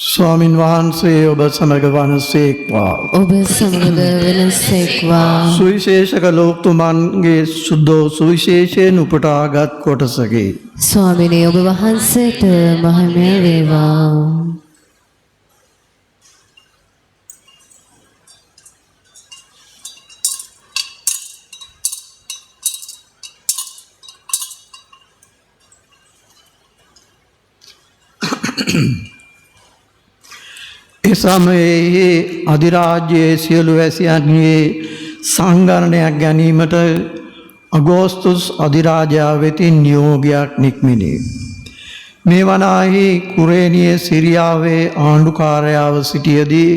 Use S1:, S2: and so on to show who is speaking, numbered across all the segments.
S1: ස්වාමින් වහන්සේ ඔබ සමග වනසේක්වා.
S2: ඔබ සමග වෙනසේක්වා.
S1: සුවිශේෂක ලෝකතුමන්ගේ සුද්ධෝ සුවිශේෂයෙන් උපටාගත් කොටසකි.
S2: ස්වාමිනේ ඔබ වහන්සේට මහිමය වේවා.
S1: ඒ සමයේ අධිරාජ්‍යයේ සියලු වැසියන්ගේ සංගණනයක් ගැනීමට අගෝස්තුස් අධිරාජයා වෙතින් නියෝගයක් නික්මිණි. මේ වනාහි කුරේනියේ සිරියාවේ ආණ්ඩුකාරයාව සිටියදී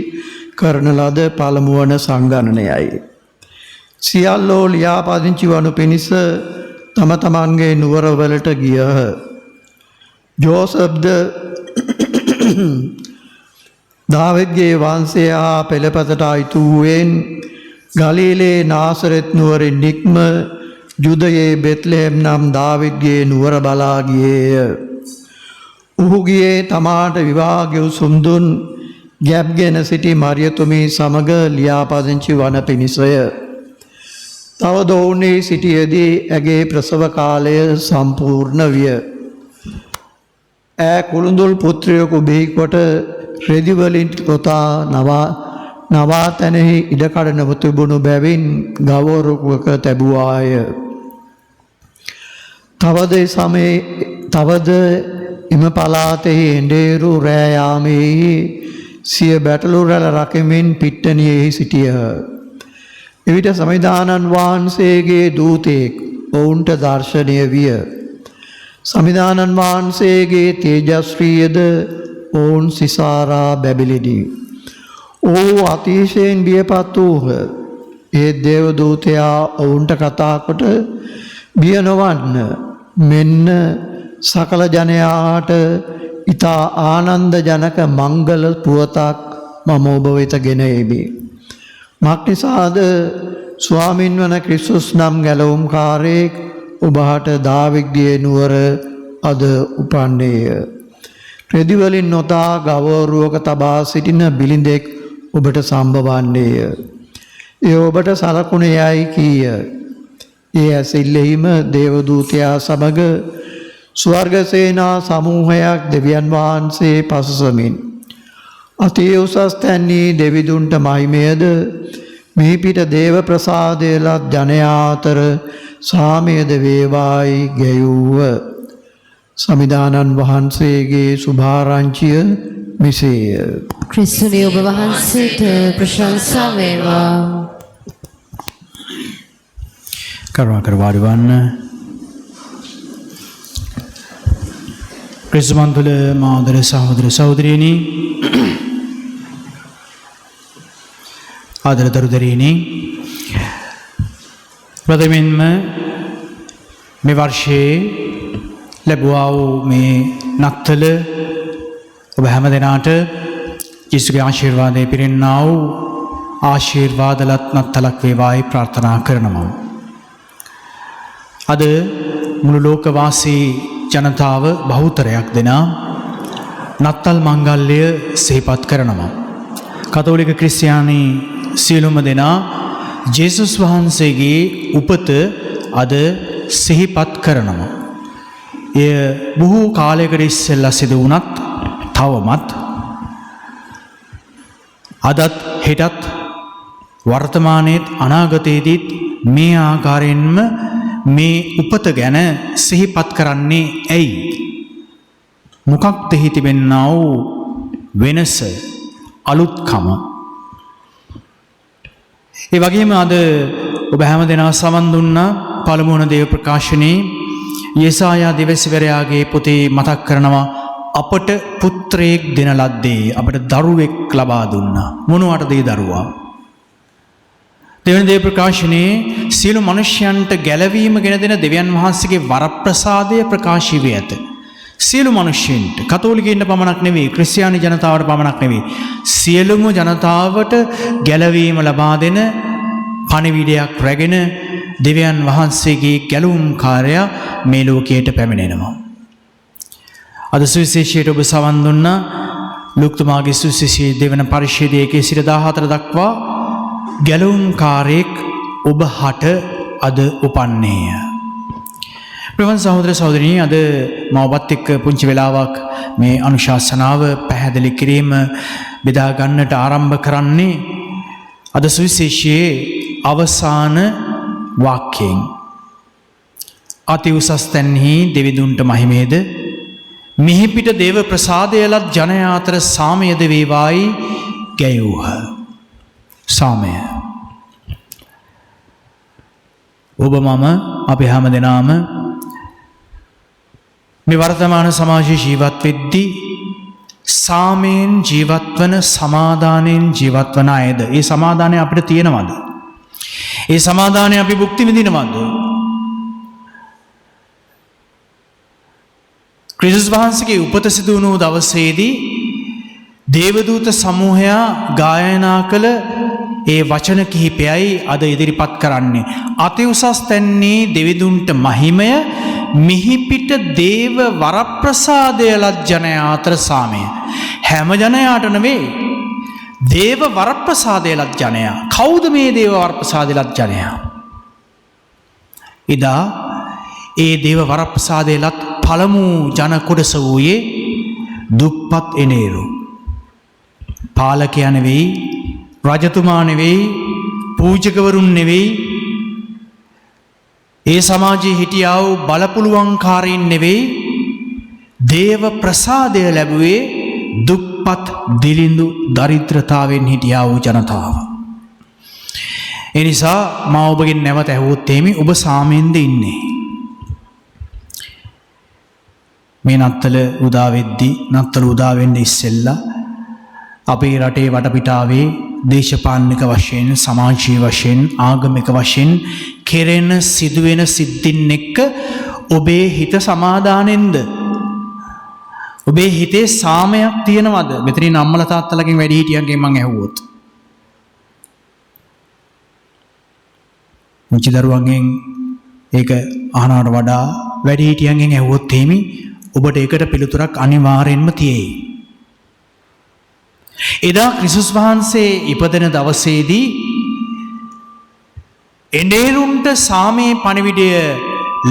S1: කරන ලද පළමු වන සංගණනයයි. සියල්ලෝ ලියාපදිංචි වනු පිණිස තම තමන්ගේ නුවරවලට ගියහ. ජෝසප්ද දාවිද්ගේ වංශය හා පෙළපතට අයිතු වූයෙන් ගලීලේ නාසරෙත් නුවරින් නික්ම ජුදයේ බෙත්ලෙහෙම් නම් දාවිද්ගේ නුවර බලා ගියේය. ඔහු ගියේ තමාට විවාහ ගෙවුම් දුන් ගැබ්ගෙන සිටි මරියතුමී සමග ලියාපදිංචි වන පිණිසය. තවද ඔවුන්හි සිටියදී ඇගේ ප්‍රසව කාලය සම්පූර්ණ විය. ඈ කුළුඳුල් පුත්‍රයෙකු බිහිකොට රෙදිවලින් පොතා නවාතැනෙහි ඉඩකඩ නොතිබුණු බැවින් ගවරුවක තැබුවාය. තවද එම පලාතෙහි එඬේරු රෑයාමෙහි සිය බැටළු රැළ රකිමින් පිට්ටනියෙහි සිටියහ. එවිට සමිධානන් වහන්සේගේ දූතයෙක් ඔවුන්ට දර්ශනය විය. සමිධානන් වහන්සේගේ තේජස්ශ්‍රීයද ඔවුන් සිසාරා බැබිලිනි. ඔහු අතිශයෙන් බියපත් වූහ. ඒ දේවදූතයා ඔවුන්ට කතා කොට බිය නොවන්න, මෙන්න සකල ජනයාට ඉතා ආනන්ද ජනක මංගල පුවතක් මම ඔබ වෙත ගෙන එමි. මක්නිසාද ස්වාමින් වන ක්‍රිස්තුස් නම් ගැලවුම්කාරයෙක් ඔබහට දාවිද්ගේ නුවර අද උපන්නේය. රෙදිවලින් නොතා ගවරුවක තබා සිටින බිලිඳෙක් ඔබට සම්භවන්නේය. ඒ ඔබට සලකුණ යයි කීය. ඒ ඇසිල්ලෙහිම දේවදූතයා සමග ස්වර්ගසේනා සමූහයක් දෙවියන් වහන්සේ පසුසමින් අති උසස් තැන්හි දෙවිදුන්ට මහිමයද මිහිපිට දේව ප්‍රසාදය ලත් ජනයා අතර සාමයද වේවායි ගැයූව. සමිධානන් වහන්සේගේ සුභාරංචිය මෙසේය.
S2: ක්‍රිස්තුනේ ඔබ වහන්සේට ප්‍රශංසා වේවා.
S3: කරුණාකර වාඩි වන්න. ක්‍රිස්තුමන්තුල මාදර සහෝදර සහෝදරියනි, ආදර දරුදරියනි, ප්‍රථමයෙන්ම මේ වර්ෂයේ ලැබුවා වූ මේ නත්තල ඔබ හැම දෙනාට යේසුගේ ආශිර්වාදයේ පිරෙන්නා වූ ආශිර්වාදලත් නත්තලක් වේවායි ප්‍රාර්ථනා කරනවා. අද මුළු ලෝකවාසී ජනතාව බහුතරයක් දෙනා නත්තල් මංගල්‍ය සිහිපත් කරනවා. කතෝලික ක්‍රිස්තියානි සියලුම දෙනා ජේසුස් වහන්සේගේ උපත අද සිහිපත් කරනවා. එය බොහෝ කාලයකට ඉස්සෙල්ලා සිදු වුණත් තවමත් අදත් හෙටත් වර්තමානයේත් අනාගතයේදීත් මේ ආකාරයෙන්ම මේ උපත ගැන සිහිපත් කරන්නේ ඇයි? මොකක්ද එහි තිබෙන්නා වූ වෙනස, අලුත්කම? ඒ වගේම අද ඔබ හැම දෙනා සමන් දුන්නා පළමු වන දේව ප්‍රකාශනයේ යෙසායා දෙවැසිවරයාගේ පොතේ මතක් කරනවා අපට පුත්‍රයෙක් දෙන ලද්දේ, අපට දරුවෙක් ලබා දුන්නා. මොනවටද ඒ දරුවා? දෙවන දේව ප්‍රකාශනයේ සියලු මනුෂ්‍යයන්ට ගැලවීම ගෙන දෙන දෙවියන් වහන්සේගේ වරප්‍රසාදය ප්‍රකාශ වී ඇත. සියලු මනුෂ්‍යයන්ට, කතෝලිකයන්ට පමණක් නෙවෙයි, ක්‍රිස්තියානි ජනතාවට පමණක් නෙවෙයි, සියලුම ජනතාවට ගැලවීම ලබා දෙන පණිවිඩයක් රැගෙන දෙවියන් වහන්සේගේ ගැලවුම්කාරයා මේ ලෝකයට පැමිණෙනවා. අද සුවිශේෂයට ඔබ සවන් දුන්නා ලුක්තුමාගේ සුවිශේෂී දෙවන පරිච්ඡේදයේ 1:14 දක්වා ගැලවුම්කාරයෙක් ඔබ හට අද උපන්නේය. ප්‍රවංශ සහෝදර සහෝදරියනි, අද මම ඔබත් එක්ක පුංචි වෙලාවක් මේ අනුශාසනාව පැහැදිලි කිරීම බෙදා ගන්නට ආරම්භ කරන්නේ අද සුවිශේෂයේ අවසාන වාක්‍යයෙන්. අති උසස් තැන්හි දෙවිඳුන්ට මහිමේද, මිහිපිට දේව ප්‍රසාදයලත් ජනයා අතර සාමයද වේවායි ගැයූහ. සාමය. ඔබ මම අපි හැම දෙනාම මේ වර්තමාන සමාජයේ ජීවත් වෙද්දී සාමයෙන් ජීවත්වන, සමාදානයෙන් ජීවත්වන අයද? ඒ සමාදානය අපිට තියෙනවද? ඒ සමාදානය අපි භුක්ති විඳිනවද? ක්‍රිස්තුස් වහන්සේගේ උපත සිදු වුණු දවසේදී දේවදූත සමූහයා ගායනා කළ ඒ වචන කිහිපයයි අද ඉදිරිපත් කරන්නේ. අති උසස් තැන්නේ දෙවිඳුන්ට මහිමය, මිහිපිට දේව වරප්‍රසාදයලත් ජනයා අතර සාමය. හැම ජනයාට නෙවෙයි, දේව වරප්‍රසාදයලත් ජනයා. කවුද මේ දේව වරප්‍රසාදයලත් ජනයා? එදා ඒ දේව වරප්‍රසාදයලත් පළමු ජන කොටස වූයේ දුප්පත් එනේරු. පාලකයා නෙවෙයි, රජතුමා නෙවෙයි, පූජකවරුන් නෙවෙයි, ඒ සමාජයේ හිටියා වූ බලපුලුවන්කාරීන් නෙවෙයි, දේව ප්‍රසාදය ලැබුවේ දුප්පත්, දිලිඳු, දරිද්‍රතාවෙන් හිටියා වූ ජනතාව. ඒ නිසා මා ඔබගෙන් නැවත ඇහුවොත් එimhe, ඔබ සාමයෙන්ද ඉන්නේ? මේ නත්තල උදා වෙද්දී, නත්තල උදා වෙන්න ඉස්සෙල්ලා අපේ රටේ වටපිටාවේ දේශපාලනික වශයෙන්, සමාජීය වශයෙන්, ආගමික වශයෙන් කෙරෙන සිදුවෙන සිද්ධින් එක්ක ඔබේ හිත සමාදානෙන්ද? ඔබේ හිතේ සාමයක් තියෙනවද? මෙතනින් අම්මලා තාත්තලාගෙන් වැඩිහිටියන්ගෙන් මම ඇහුවොත්, මුචි දරුවන්ගෙන් ඒක අහනවට වඩා වැඩිහිටියන්ගෙන් ඇහුවොත් එimhe ඔබට ඒකට පිළිතුරක් අනිවාර්යෙන්ම තියෙයි. එදා ක්‍රිස්තුස් වහන්සේ ඉපදෙන දවසේදී එඬේරුන්ට සාමයේ පණිවිඩය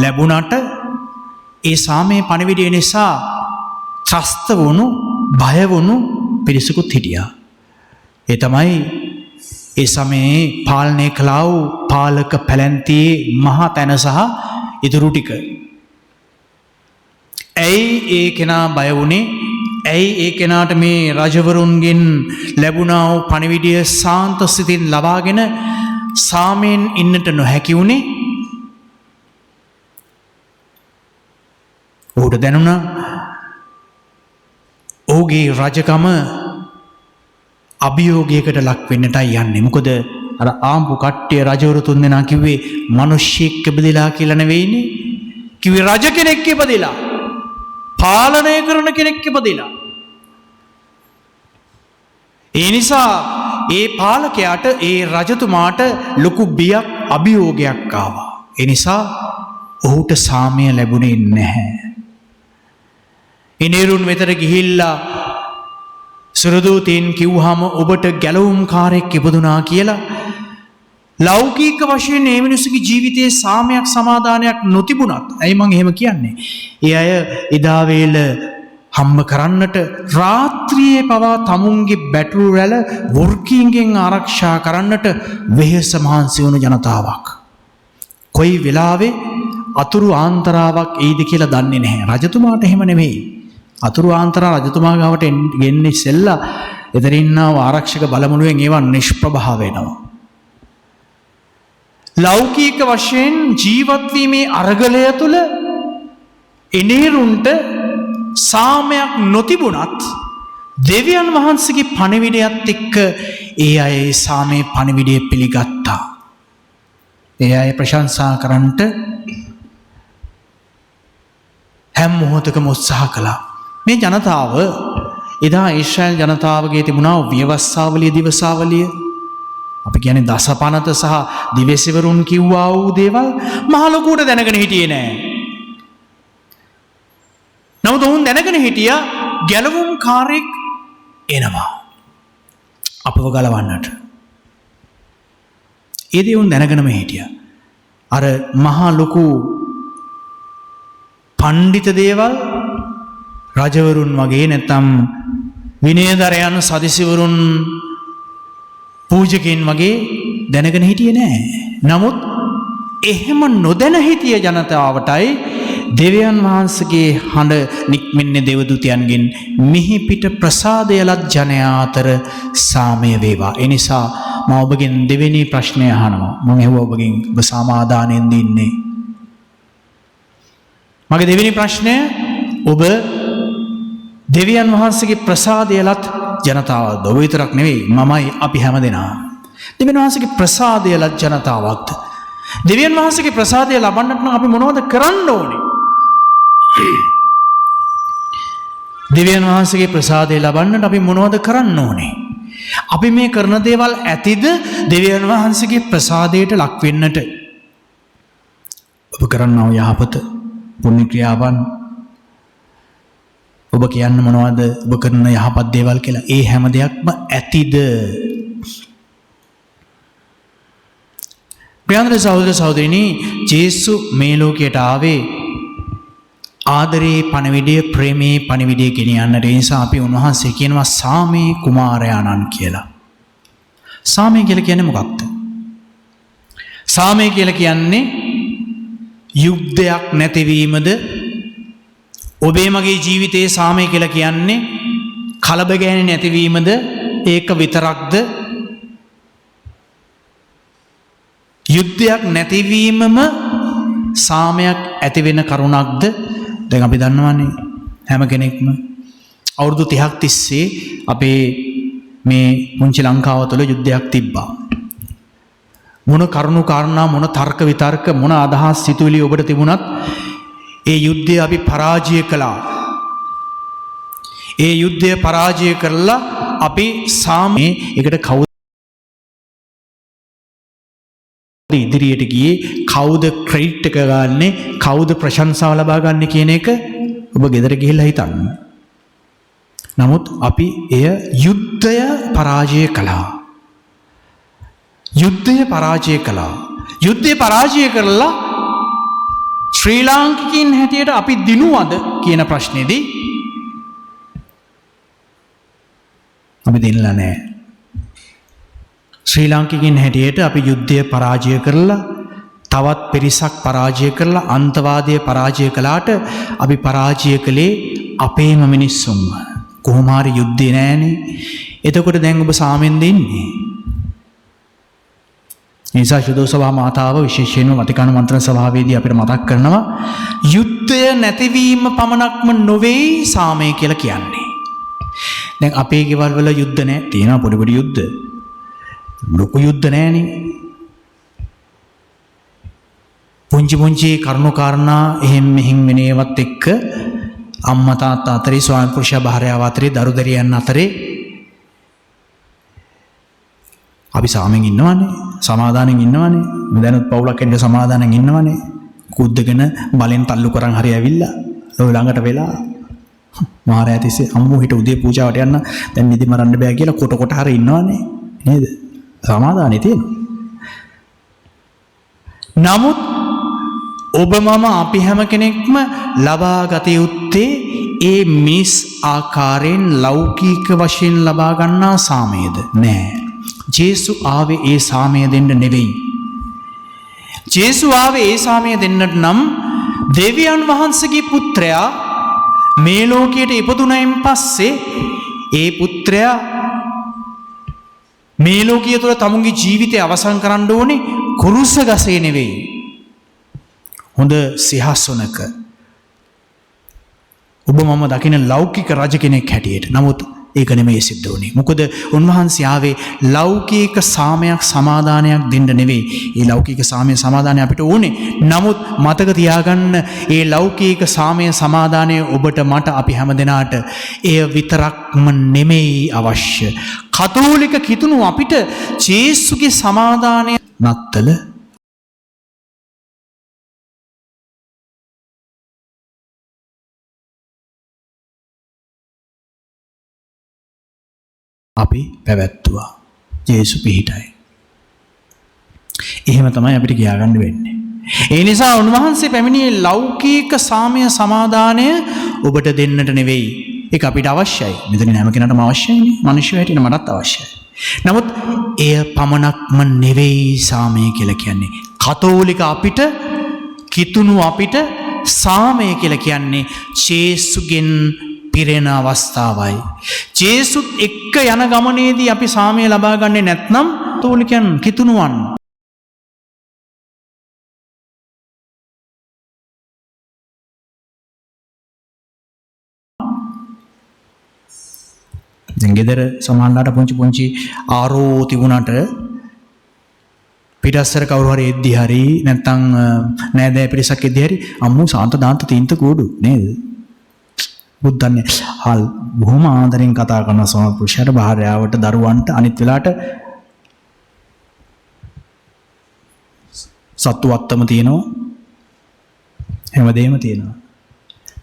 S3: ලැබුණට ඒ සාමයේ පණිවිඩය නිසා ත්‍රස්ත වුණු, බය වුණු පිරිසකුත් හිටියා. ඒ තමයි ඒ සමයේ පාලනය කළා වූ පාලක පැලැන්තියේ මහා තැන සහ ඉතුරු ටික. ඇයි ඒ කෙනා බය වුණේ? ඇයි ඒ කෙනාට මේ රජවරුන්ගෙන් ලැබුණා වූ පණිවිඩය සාන්ත සිතින් ලබාගෙන සාමයෙන් ඉන්නට නොහැකි වුණේ? ඔහුට දැනුණා ඔහුගේ රජකම අභියෝගයකට ලක් වෙන්නටයි යන්නේ. මොකද අර ආම්පු කට්ටිය රජවරු තුන්දෙනා කිව්වේ මිනිස්සෙක් ඉපදිලා කියලා නෙවෙයිනේ. කිව්වේ රජ කෙනෙක් ඉපදිලා, පාලනය කරන කෙනෙක් ඉපදිලා. ඒ නිසා ඒ පාලකයාට, ඒ රජතුමාට ලොකු බියක්, අභියෝගයක් ආවා. ඒ නිසා ඔහුට සාමය ලැබුණේ නැහැ. එනේරුන් වෙතට ගිහිල්ලා සුරදූතීන් කිව්වහම ඔබට ගැලවුම්කාරයෙක් ඉපදුනා කියලා, ලෞකික වශයෙන් මේ මිනිස්සුගේ ජීවිතයේ සාමයක්, සමාදානයක් නොතිබුණත්, ඇයි මං එහෙම කියන්නේ? ඒ අය එදා වේල හම්බ කරන්නට රාත්‍රියේ පවා තමුන්ගේ බැටළු රැළ වෘකීන්ගෙන් ආරක්ෂා කරන්නට වෙහෙස මහන්සි වුණු ජනතාවක්. කොයි වෙලාවේ අතුරු ආන්තරාවක් එයිද කියලා දන්නේ නැහැ. රජතුමාට එහෙම නෙමෙයි. අතුරු ආන්තරා රජතුමා ගාවට ගෙන්නේ ඉස්සෙල්ලා එතනින්නා ආරක්ෂක බලමුණුවෙන් ඒවා නිෂ්ප්‍රභා වෙනවා. ලෞකික වශයෙන් ජීවත් වීමේ අරගලය තුල එනේරුන්ට සාමයක් නොතිබුණත් දෙවියන් වහන්සේගේ පණිවිඩයත් එක්ක ඒ අය ඒ සාමයේ පණිවිඩය පිළිගත්තා. ඒ අය ප්‍රශංසා කරන්නට හැම මොහොතකම උත්සාහ කළා. මේ ජනතාව, එදා ඊශ්‍රායල් ජනතාවගේ තිබුණා ව්‍යවස්ථාවලිය, දිවසාවලිය. අපි කියන්නේ දසපනත සහ දිවසෙවරුන් කිව්වා වූ දේවල් මහ ලොකුට දැනගෙන හිටියේ නෑ. නමුත් ඔවුන් දැනගෙන හිටියා ගැලවුම්කාරයෙක් එනවා අපව ගලවන්නට. ඒ දේ උන් දැනගෙනම හිටියා. අර මහා ලොකු පණ්ඩිත දේවල් රජවරුන් වගේ නැත්නම් විනයදරයන් සදිසිවරුන් පූජකයන් වගේ දැනගෙන හිටියේ නෑ. නමුත් එහෙම නොදැන හිටිය ජනතාවටයි දෙවියන් වහන්සේගේ හඬ නික්මෙන්නේ දෙවදූතයන්ගෙන් මිහි පිට ප්‍රසාදය ලත් ජනයා අතර සාමය වේවා. ඒ නිසා මම ඔබගෙන් දෙවෙනි ප්‍රශ්නය අහනවා. මම ඇහුවා ඔබගෙන් ඔබ සමාදානෙන්ද ඉන්නේ? මගේ දෙවෙනි ප්‍රශ්නය ඔබ දෙවියන් වහන්සේගේ ප්‍රසාදය ලත් ජනතාවක්ද? ඔබ විතරක් නෙවෙයි මමයි අපි හැමදෙනා. දෙවියන් වහන්සේගේ ප්‍රසාදය ලත් ජනතාවක්ද? දෙවියන් වහන්සේගේ ප්‍රසාදය ලබන්නට නම් අපි මොනවද කරන්න ඕනේ? දෙවියන් වහන්සේගේ ප්‍රසාදය ලබන්නට අපි මොනවද කරන්න ඕනේ? අපි මේ කරන දේවල් ඇතිද දෙවියන් වහන්සේගේ ප්‍රසාදයට ලක් වෙන්නට? ඔබ කරන්නව යහපත පුණ්‍ය ක්‍රියාවන් ඔබ කියන්න මොනවද ඔබ කරන යහපත් දේවල් කියලා? ඒ හැම දෙයක්ම ඇතිද? ප්‍රියන්තර සහෝදර සහෝදරිනි, ජේසු මේ ලෝකයට ආවේ ආදරේ පණවිඩය ප්‍රේමේ පණවිඩය ගෙනියන්නට. ඒ නිසා අපි උන්වහන්සේ කියනවා සාමේ කුමාරයාණන් කියලා. සාමය කියලා කියන්නේ මොකක්ද? සාමය කියලා කියන්නේ යුද්ධයක් නැතිවීමද? ඔබේ මගේ ජීවිතයේ සාමය කියලා කියන්නේ කලබගෑනි නැතිවීමද? ඒක විතරක්ද? යුද්ධයක් නැතිවීමම සාමයක් ඇති වෙන කරුණක්ද? දැන් අපි දන්නවනේ හැම කෙනෙක්ම අවුරුදු 30ක් තිස්සේ අපේ මේ පුංචි ලංකාව තුළ යුද්ධයක් තිබ්බා. මොන කරුණු කාරණා මොන තර්ක විතර්ක මොන අදහස් සිතුවිලි ඔබට තිබුණත් ඒ යුද්ධය අපි පරාජය කළා. ඒ යුද්ධය පරාජය කරලා අපි සාමයේ එකට කවුද ඉදිරියට ගියේ, කවුද ක්‍රෙඩිට් එක ගන්නෙ, කවුද ප්‍රශංසාව ලබා ගන්න කියන එක ඔබ ගෙදර ගිහිල්ලා හිතන්න. නමුත් අපි එය යුද්ධය පරාජය කළා. යුද්ධය පරාජය කළා. යුද්ධය පරාජය කරලා ශ්‍රී ලාංකිකයින් හැටියට අපි දිනුවද කියන ප්‍රශ්නේදී අපි දිනලා නැහැ. ශ්‍රී ලාංකිකයින් හැටියට අපි යුද්ධය පරාජය කරලා තවත් පිරිසක් පරාජය කරලා අන්තවාදය පරාජය කළාට අපි පරාජය කළේ අපේම මිනිස්සුන්ව. කොහොම හරි යුද්ධේ නැහනේ. එතකොට දැන් ඔබ සාමෙන්ද ඉන්නේ? නිසා ශුද්ධ සභා මාතාව විශේෂයෙන්ම වතිකානු මන්ත්‍රණ සභාවේදී අපිට මතක් කරනවා යුද්ධය නැතිවීම පමණක්ම නොවේ සාමය කියලා කියන්නේ. දැන් අපේ ගෙවල් වල යුද්ධ නැහැ. තියෙනවා පොඩි පොඩි යුද්ධ. ලොකු යුද්ධ නැහනේ. පුංචි පුංචි කරුණු කාරණා එහෙම් මෙහෙම් වෙනේවත් එක්ක අම්මා තාත්තා අතරේ ස්වාමි පුරුෂයා භාර්යාව අතරේ දරු දැරියන් අතරේ අපි සාමෙන් ඉන්නවනේ. සමාදානෙන් ඉන්නවනේ. දැනුත් පවුලක් එන්න සමාදානෙන් ඉන්නවනේ. කුද්දගෙන බලෙන් තල්ලු කරන් හරි ඇවිල්ලා ඔය ළඟට වෙලා මාරයා තිස්සේ අම්මෝ හිට උදේ පූජාවට යන්න දැන් නිදි මරන්න බෑ කියලා කොට කොට හරි ඉන්නවනේ නේද? සමාදානෙ තියෙනවා. නමුත් ඔබ මම අපි හැම කෙනෙක්ම ලබා ගත යුත්තේ ඒ මිස් ආකාරයෙන් ලෞකික වශයෙන් ලබා ගන්නා සාමයද? නෑ. ජේසු ආවේ ඒ සාමය දෙන්න නෙවෙයි. ජේසු ආවේ ඒ සාමය දෙන්නට නම් දෙවියන් වහන්සේගේ පුත්‍රයා මේ ලෝකයට ඉපදුනයින් පස්සේ ඒ පුත්‍රයා මේ ලෝකයේ තුල තමුන්ගේ ජීවිතය අවසන් කරන්න ඕනේ කුරුස ගසේ නෙවෙයි. හොඳ සිහසොනක ඔබ මම දකින ලෞකික රජ කෙනෙක් හැටියට. නමුත් ඒක නෙමෙයි සිද්ධ වුණේ. මොකද උන්වහන්සේ ආවේ ලෞකික සාමයක් සමාදානයක් දෙන්න නෙවෙයි. ඒ ලෞකික සාමය සමාදානය අපිට ඕනේ. නමුත් මතක තියාගන්න ඒ ලෞකික සාමය සමාදානය ඔබට මට අපි හැමදෙනාට එය විතරක්ම නෙමෙයි අවශ්‍ය. කතෝලික කිතුණු අපිට ජේසුගේ සමාදානය නත්තල අපි පැවැත්තුවා. ජේසු පිහිටයි. එහෙම තමයි අපිට කියාගන්න වෙන්නේ. ඒ නිසා උන්වහන්සේ පැමිණියේ ලෞකික සාමය සමාදානය ඔබට දෙන්නට නෙවෙයි. ඒක අපිට අවශ්‍යයි. මෙතන හැම කෙනාටම අවශ්‍යයිනේ. මිනිස්සු හැටියට මටත් අවශ්‍යයි. නමුත් එය පමණක්ම නෙවෙයි සාමය කියලා කියන්නේ. කතෝලික අපිට කිතුණු අපිට සාමය කියලා කියන්නේ ජේසුගෙන් පිරෙන අවස්ථාවයි. ජේසුත් එක්ක යන ගමනේදී අපි සාමය ලබා ගන්නේ නැත්නම් කතෝලිකයන් කිතුණුවන්. දැන් ගෙදර සමහරලාට පුංචි ආරෝ තිබුණාට පිටස්සර කවුරු හරි එද්දි හරි නැත්නම් නෑදෑ පිරිසක් එද්දි හරි අම්මු සාන්ත දාන්ත තීන්ත කෝඩු නේද? බුද්ධන්නේ හල් බොහොම ආදරෙන් කතා කරන සමහර පුරුෂයාට භාර්යාවට දරුවන්ට අනිත් වෙලාවට සත්තු වත්තම තියෙනවා හැමදේම තියෙනවා.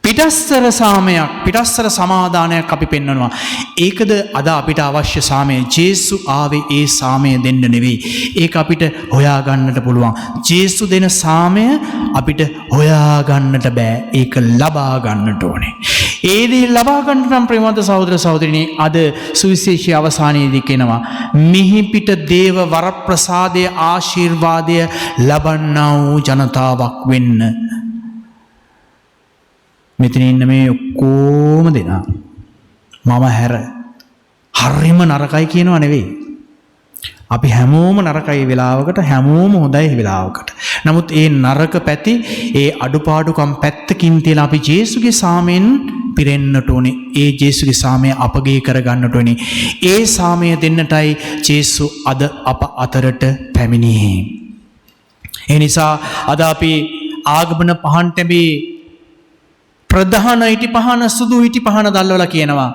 S3: පිටස්සර සාමයක් පිටස්සර සමාදානයක් අපි පෙන්වනවා. ඒකද අද අපිට අවශ්‍ය සාමය. ජේසු ආවේ ඒ සාමය දෙන්න නෙවෙයි. ඒක අපිට හොයා ගන්නට පුළුවන්. ජේසු දෙන සාමය අපිට හොයා ගන්නට බෑ. ඒක ලබා ගන්නට ඕනේ. ඒ දේ ලබා ගන්නට නම් ප්‍රේමවන්ත සහෝදර සහෝදරිනි අද සුවිශේෂී අවසානයේදී කියනවා මිහි පිට දේව වරප්‍රසාදයේ ආශිර්වාදය ලබන්නා වූ ජනතාවක් වෙන්න. මෙතන ඉන්න මේ ඔක්කොම දෙනා මම හැර හරිම නරකයි කියනවා නෙවෙයි. අපි හැමෝම නරකයි වෙලාවකට හැමෝම හොඳයි වෙලාවකට. නමුත් ඒ නරක පැති ඒ අඩුපාඩුකම් පැත්තකින් තියලා අපි ජේසුගේ සාමයෙන් පිරෙන්නට ඕනේ. ඒ ජේසුගේ සාමය අපගේ කරගන්නට ඕනේ. ඒ සාමය දෙන්නටයි ජේසු අද අප අතරට පැමිණියේ. ඒ නිසා අද අපි ආගමන පහන් තැබී ප්‍රධාන ඉටි පහන සුදු ඉටි පහන දල්වලා කියනවා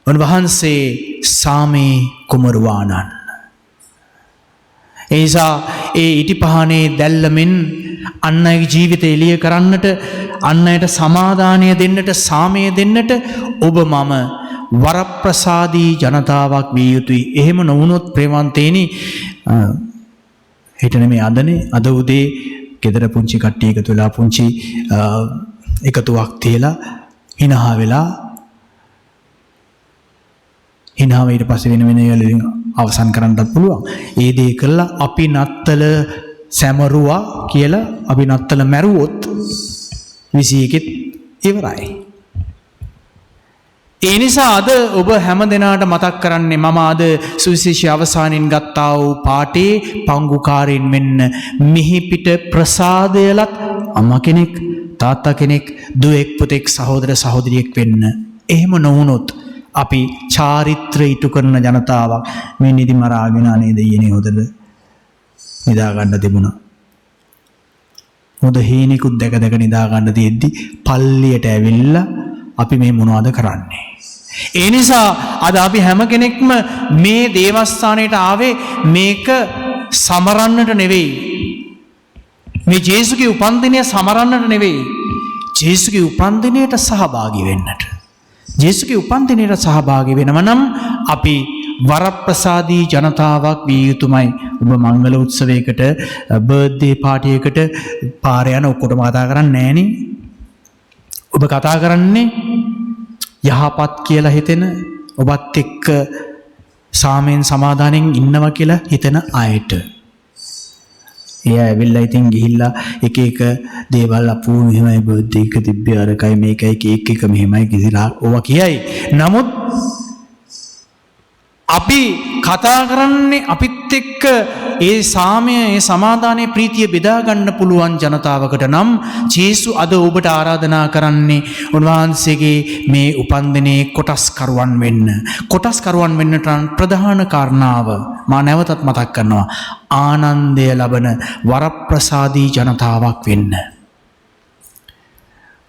S3: උන්වහන්සේ සාමේ කුමරුවාණන්. ඒ නිසා ඒ ඉටි පහනේ දැල්ලමින් අන් අයගේ ජීවිතය එළිය කරන්නට අන් අයට සමාදානය දෙන්නට සාමය දෙන්නට ඔබ මම වරප්‍රසාදී ජනතාවක් විය යුතුයි. එහෙම නොවුනොත් ප්‍රේමවන්තේනි හෙට නෙමෙයි අදනේ අද උදේ ගෙදර පුංචි කට්ටිය එකතු වෙලා පුංචි එකතුවක් තියලා හිනහා වෙලා හිනාව ඊට පස්සේ වෙන වලින් අවසන් කරන්නත් පුළුවන්. ඒ දේ කළා අපි නත්තල සැමරුවා කියලා අපි නත්තල මැරුවොත් 21ත් ඉවරයි. ඒ නිසා අද ඔබ හැම දිනාට මතක් කරන්නේ මම අද සුවිශේෂී අවසානින් ගත්තා වූ පාඨේ පංගුකාරයින් මෙන්න මිහි පිට ප්‍රසාදයලත් අම්මා කෙනෙක් තාත්තා කෙනෙක් දුවෙක් පුතෙක් සහෝදර සහෝදරියෙක් වෙන්න. එහෙම නොවුනොත් අපි චාරිත්‍රය ඉටු කරන ජනතාවක් මේ නිදි මරාගෙන අනේ දෙයියනේ හොදද නිදා ගන්න තිබුණා. හොඳ හේනිකුත් දැක දැක නිදා ගන්න තියෙද්දි පල්ලියට ඇවිල්ලා අපි මේ මොනවද කරන්නේ? ඒ නිසා අද අපි හැම කෙනෙක්ම මේ දේවස්ථානයට ආවේ මේක සමරන්නට නෙවෙයි. මේ ජේසුගේ උපන්දිනය සමරන්නට නෙවෙයි. ජේසුගේ උපන්දිනයට සහභාගී වෙන්නට. ජේසුගේ උපන්දිනයට සහභාගී වෙනව නම් අපි වරප්‍රසාදී ජනතාවක් විය යුතුමයි. ඔබ මංගල උත්සවයකට බර්ත්ඩේ පාටි එකට පාර යන ඔක්කොටම කතා කරන්නේ නැහනේ. ඔබ කතා කරන්නේ යහපත් කියලා හිතෙන ඔබත් එක්ක සාමයෙන් සමාදානෙන් ඉන්නවා කියලා හිතන අයට. එයා ඇවිල්ලා ඉතින් ගිහිල්ලා එක එක දේවල් අපෝ මෙහෙමයි බර්ත්ඩේ එක තිබ්බේ අරකයි මේකයි කේක් එක මෙහෙමයි කිසිලා ඕවා කියයි. නමුත් අපි කතා කරන්නේ අපිත් එක්ක ඒ සාමය ඒ සමාදානයේ ප්‍රීතිය බෙදා ගන්න පුළුවන් ජනතාවකට නම් ජේසු අද ඔබට ආරාධනා කරන්නේ උන්වහන්සේගේ මේ උපන්දිනයේ කොටස්කරුවන් වෙන්න. කොටස්කරුවන් වෙන්නට ප්‍රධාන කාරණාව මා නැවතත් මතක් කරනවා ආනන්දය ලබන වරප්‍රසාදී ජනතාවක් වෙන්න.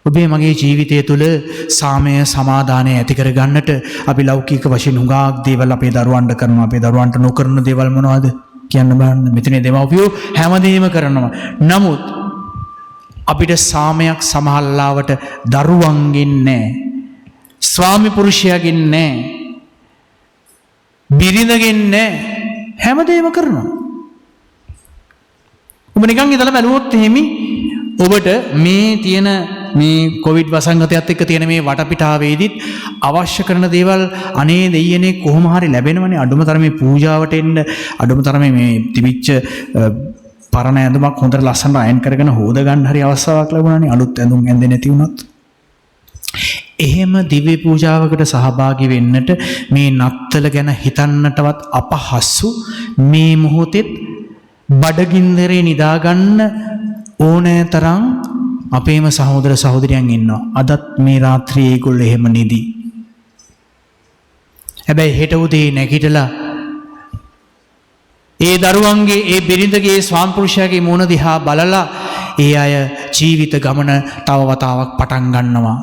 S3: ඔබේ මගේ ජීවිතය තුළ සාමය සමාදානය ඇති කර ගන්නට අපි ලෞකික වශයෙන් හුඟක් දේවල් අපේ දරුවන්ට කරනවා. අපේ දරුවන්ට නොකරන දේවල් මොනවද කියන්න බලන්න. මෙතන දෙමව්පියෝ හැමදේම කරනවා. නමුත් අපිට සාමයක් සමහරලාවට දරුවන්ගෙන් නැහැ. ස්වාමි පුරුෂයාගෙන් නැහැ. බිරිඳගෙන් නැහැ හැමදේම කරනවා. ඔබ නිකන් ඉතලා බැලුවොත් එහෙමි ඔබට මේ තියෙන මේ කොවිඩ් වසංගතයත් එක්ක තියෙන මේ වටපිටාවේදීත් අවශ්‍ය කරන දේවල් අනේ දෙයියනේ කොහොම හරි ලැබෙනවනේ. අඩුම තරමේ පූජාවට එන්න, අඩුම තරමේ මේ තිබිච්ච පරණ ඇඳුමක් හොඳට ලස්සනට අයන් කරගෙන හොද ගන්න හරි අවස්ථාවක් ලැබුණානේ. අලුත් ඇඳුම් ඇඳෙන්නේ නැති වුණත්. එහෙම දිව්‍ය පූජාවකට සහභාගී වෙන්නට මේ නත්තල ගැන හිතන්නටවත් අපහසු මේ මොහොතෙත් බඩගින්දරේ නිදාගන්න ඕනෑ තරම් අපේම සහෝදර සහෝදරියන් ඉන්නවා. අදත් මේ රාත්‍රියේ ඒගොල්ලෝ එහෙම නිදි. හැබැයි හෙට උදේ නැගිටලා ඒ දරුවන්ගේ ඒ බිරිඳගේ ස්වාමිපුරුෂයාගේ මුණ දිහා බලලා ඒ අය ජීවිත ගමන තව වතාවක් පටන් ගන්නවා.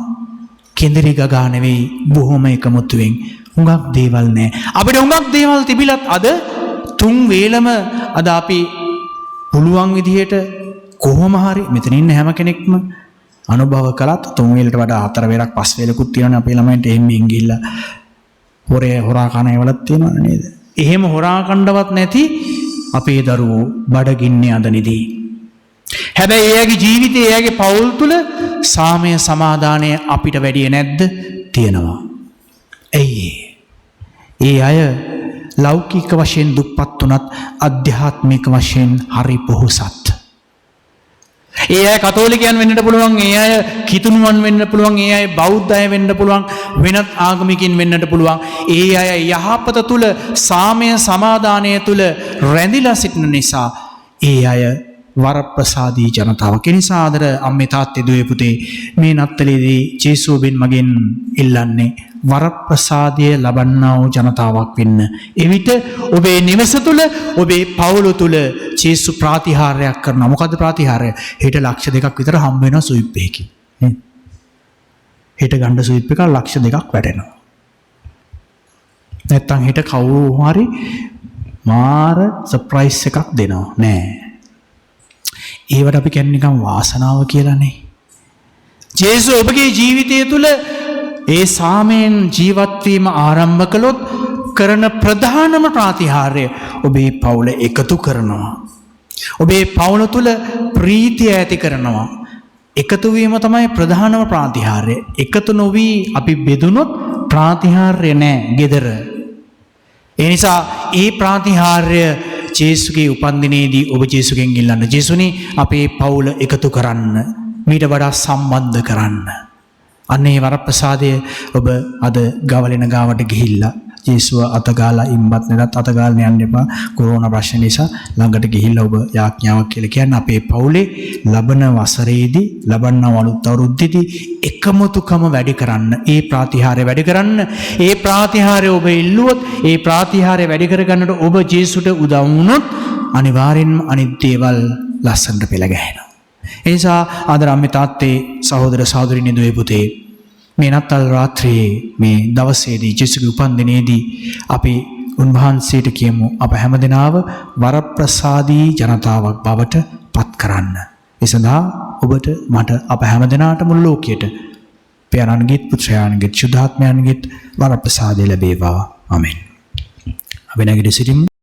S3: කෙන්දරි ගගා නෙවෙයි බොහොම එකමුතුවෙන්. හුඟක් දේවල් නැහැ. අපිට හුඟක් දේවල් තිබිලත් අද තුන් වේලම අද අපි පුළුවන් විදිහට කොහොම හරි මෙතන ඉන්න හැම කෙනෙක්ම අනුභව කළත් තුන් වේලට වඩා හතර වේලක් පස් වේලකුත් තියෙනවනේ අපේ ළමයින්ට එහෙම ගිහිල්ලා හොරා කන ඒවලත් තියෙනවනේ නේද? එහෙම හොරා කණ්ඩවත් නැති අපේ දරුවෝ බඩගින්නේ අද නිදී. හැබැයි එයාගේ ජීවිතයේ එයාගේ පවුල් තුල සාමය සමාදානය අපිට වැඩිය නැද්ද? තියෙනවා. ඇයි ඒ අය ලෞකික වශයෙන් දුප්පත් වුණත් අධ්‍යාත්මික වශයෙන් හරි පොහොසත්. ඒ අය කතෝලිකයන් වෙන්නට පුළුවන්, ඒ අය කිතුණුවන් වෙන්න පුළුවන්, ඒ අය බෞද්ධ අය වෙන්න පුළුවන්, වෙනත් ආගමිකින් වෙන්නට පුළුවන්. ඒ අය යහපත තුල සාමය සමාදානය තුල රැඳිලා සිටින නිසා ඒ අය වරප්‍රසාදී ජනතාවක්. ඒ නිසා ආදර අම්මේ තාත්තේ දුවේ පුතේ මේ නත්තලේදී ජේසුවෙන් මගෙන් ඉල්ලන්නේ වරප්‍රසාදය ලබන්නා වූ ජනතාවක් වෙන්න. එවිට ඔබේ නිවස තුල, ඔබේ පවුල තුල ජේසු ප්‍රාතිහාර්යයක් කරනවා. මොකද්ද ප්‍රාතිහාර්ය? හෙට ලක්ෂ 2ක් විතර හම්බ වෙනවා සුවිප් එකකින්. හෙට ගන්න සුවිප් එක ලක්ෂ 2ක් වැටෙනවා. නැත්තම් හෙට කවුරු හරි මාර සර්ප්‍රයිස් එකක් දෙනවා. නෑ. ඒවට අපි කියන්නේ නිකන් වාසනාව කියලානේ. ජේසු ඔබගේ ජීවිතය තුළ ඒ සාමයෙන් ජීවත් වීම ආරම්භ කළොත් කරන ප්‍රධානම ප්‍රාතිහාර්ය ඔබේ පවුල එකතු කරනවා. ඔබේ පවුල තුළ ප්‍රීතිය ඇති කරනවා. එකතු වීම තමයි ප්‍රධානම ප්‍රාතිහාර්ය. එකතු නොවි අපි බෙදුනොත් ප්‍රාතිහාර්ය නෑ gedara. ඒ නිසා ඒ ප්‍රාතිහාර්ය ජේසුගේ උපන්දිනේදී ඔබ ජේසුගෙන් ඉල්ලන්න. ජේසුනි අපේ පවුල එකතු කරන්න. මීට වඩා සම්බන්ධ කරන්න. අන්නේ වරප්‍රසාදය ඔබ අද ගවලෙන ගාවට ගිහිල්ලා ජේසුව අතගාලා ඉම්බත් නැතත් අතගාලා යන්න එපා. කොරෝනා ප්‍රශ්න නිසා ළඟට ගිහිල්ලා ඔබ යාඥාවක් කියලා කියන්නේ අපේ පවුලේ ලබන වසරේදී ලබන්නා අලුත් අවුරුද්දේදී එකමුතුකම වැඩි කරන්න. ඒ ප්‍රාතිහාර්ය වැඩි කරන්න. ඒ ප්‍රාතිහාර්ය ඔබ ඉල්ලුවොත්, ඒ ප්‍රාතිහාර්ය වැඩි කරගන්නට ඔබ ජේසුට උදව් වුණොත් අනිවාර්යෙන්ම අනිත් දේවල් ලස්සනට පෙළ ගැහෙනවා. ඒ නිසා ආදර අම්මේ තාත්තේ සහෝදර සහෝදරියනි දුවේ පුතේ මේ නත්තල් රාත්‍රියේ මේ දවසේදී ජේසුගේ උපන්දිනේදී අපි උන්වහන්සේට කියමු අප හැමදෙනාව වරප්‍රසාදී ජනතාවක් බවට පත් කරන්න. ඒ සඳහා ඔබට මට අප හැමදෙනාට මුළු ලෝකයට පියාණන්ගේත් පුත්‍රයාණන්ගේත් සුද්ධාත්මයන්ගේත් වරප්‍රසාදය ලැබේවා. ආමෙන්. අපි නැගිට සිටිමු.